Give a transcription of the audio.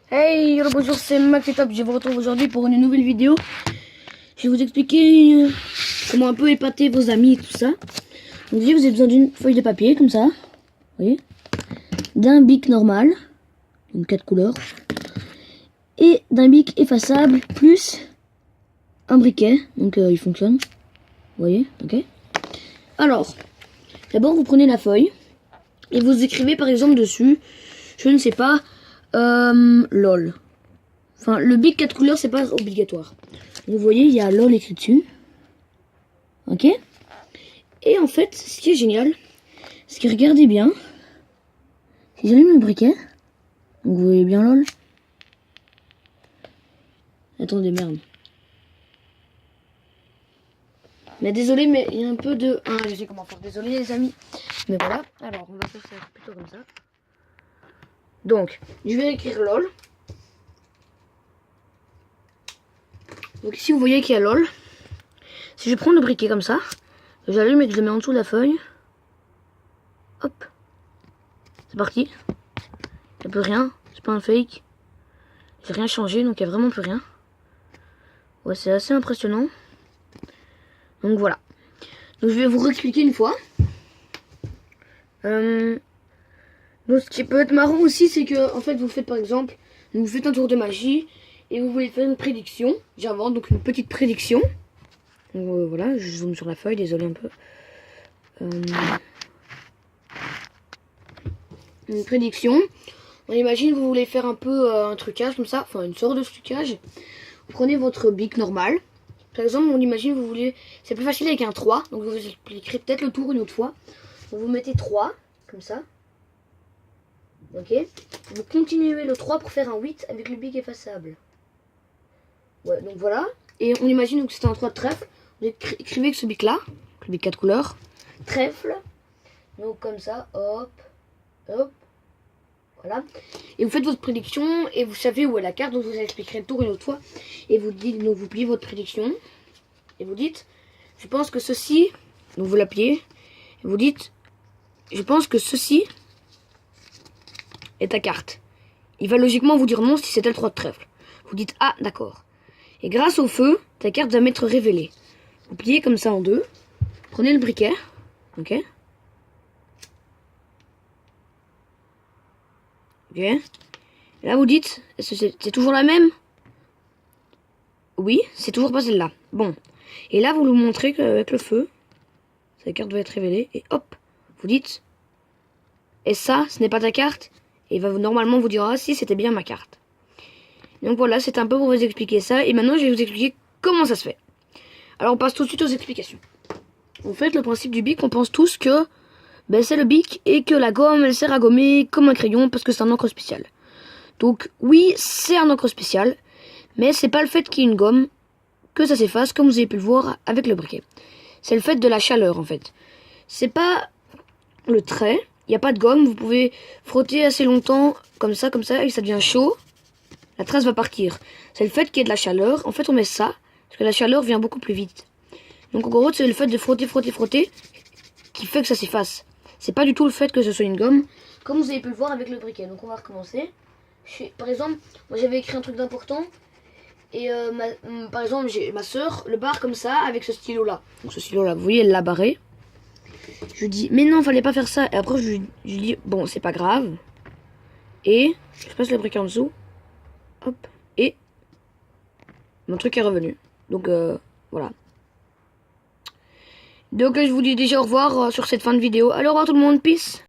Hey, bonjour, c'est Max et Top. Je vous retrouve aujourd'hui pour une nouvelle vidéo. Je vais vous expliquer comment un peu épater vos amis et tout ça. Donc déjà, vous avez besoin d'une feuille de papier, comme ça. Vous voyez, d'un bic normal, donc 4 couleurs. Et d'un bic effaçable, plus un briquet. Donc il fonctionne. Vous voyez, ok. Alors, d'abord vous prenez la feuille. Et vous écrivez par exemple dessus, je ne sais pas, LOL. Enfin, le bic 4 couleurs, c'est pas obligatoire. Vous voyez, il y a LOL écrit dessus. Ok. Et en fait, ce qui est génial, c'est que regardez bien. Si j'allume le briquet, donc vous voyez bien LOL. Attendez, merde. Mais désolé, mais il y a un peu de... Ah, je sais comment faire. Désolé les amis. Mais voilà. Alors, on va faire ça plutôt comme ça. Donc, je vais écrire LOL. Donc ici, vous voyez qu'il y a LOL. Si je prends le briquet comme ça, j'allume et que je le mets en dessous de la feuille. Hop. C'est parti. Il n'y a plus rien. C'est pas un fake. J'ai rien changé, donc il n'y a vraiment plus rien. Ouais, c'est assez impressionnant. Donc voilà. Donc je vais vous réexpliquer une fois. Donc ce qui peut être marrant aussi, c'est que en fait vous faites par exemple, vous faites un tour de magie et vous voulez faire une prédiction. J'invente donc une petite prédiction. Donc voilà, je zoome sur la feuille, désolé un peu. Une prédiction. On imagine vous voulez faire un peu un trucage comme ça, enfin une sorte de trucage. Vous prenez votre bic normal. Par exemple, on imagine vous voulez, c'est plus facile avec un 3, donc je vous expliquerai peut-être le tour une autre fois. Donc vous mettez 3 comme ça. Ok. Vous continuez le 3 pour faire un 8 avec le bic effaçable. Ouais, donc voilà. Et on imagine que c'est un 3 de trèfle. Vous écrivez avec ce bic là, le bic 4 couleurs. Trèfle. Donc comme ça, hop, hop. Voilà. Et vous faites votre prédiction et vous savez où est la carte, donc je vous expliquerai le tour une autre fois. Et vous dites, donc vous pliez votre prédiction et vous dites, je pense que ceci, donc vous la pliez, et vous dites, je pense que ceci est ta carte. Il va logiquement vous dire non si c'était le 3 de trèfle. Vous dites, ah d'accord. Et grâce au feu, ta carte va m'être révélée. Vous pliez comme ça en deux, prenez le briquet, ok. Ok. Et là vous dites, est-ce que c'est toujours la même? Oui, c'est toujours pas celle-là. Bon. Et là vous nous montrez qu'avec le feu, sa carte va être révélée. Et hop, vous dites, et ça, ce n'est pas ta carte? Et il va normalement vous dire, ah si, c'était bien ma carte. Donc voilà, c'est un peu pour vous expliquer ça. Et maintenant je vais vous expliquer comment ça se fait. Alors on passe tout de suite aux explications. En fait, le principe du bic, on pense tous que c'est le bic et que la gomme, elle sert à gommer comme un crayon parce que c'est un encre spécial. Donc oui, c'est un encre spécial, mais c'est pas le fait qu'il y ait une gomme que ça s'efface, comme vous avez pu le voir avec le briquet. C'est le fait de la chaleur, en fait. C'est pas le trait, il n'y a pas de gomme, vous pouvez frotter assez longtemps, comme ça, et ça devient chaud, la trace va partir. C'est le fait qu'il y ait de la chaleur, en fait on met ça, parce que la chaleur vient beaucoup plus vite. Donc en gros, c'est le fait de frotter, qui fait que ça s'efface. C'est pas du tout le fait que ce soit une gomme, comme vous avez pu le voir avec le briquet. Donc on va recommencer. Par exemple, moi j'avais écrit un truc d'important, et par exemple, j'ai ma soeur le barre comme ça, avec ce stylo-là. Donc ce stylo-là, vous voyez, elle l'a barré. Je lui dis, mais non, fallait pas faire ça. Et après, je lui dis, bon, c'est pas grave. Et je passe le briquet en dessous. Hop. Et mon truc est revenu. Donc, voilà. Donc, je vous dis déjà au revoir sur cette fin de vidéo. Alors, au revoir tout le monde, peace.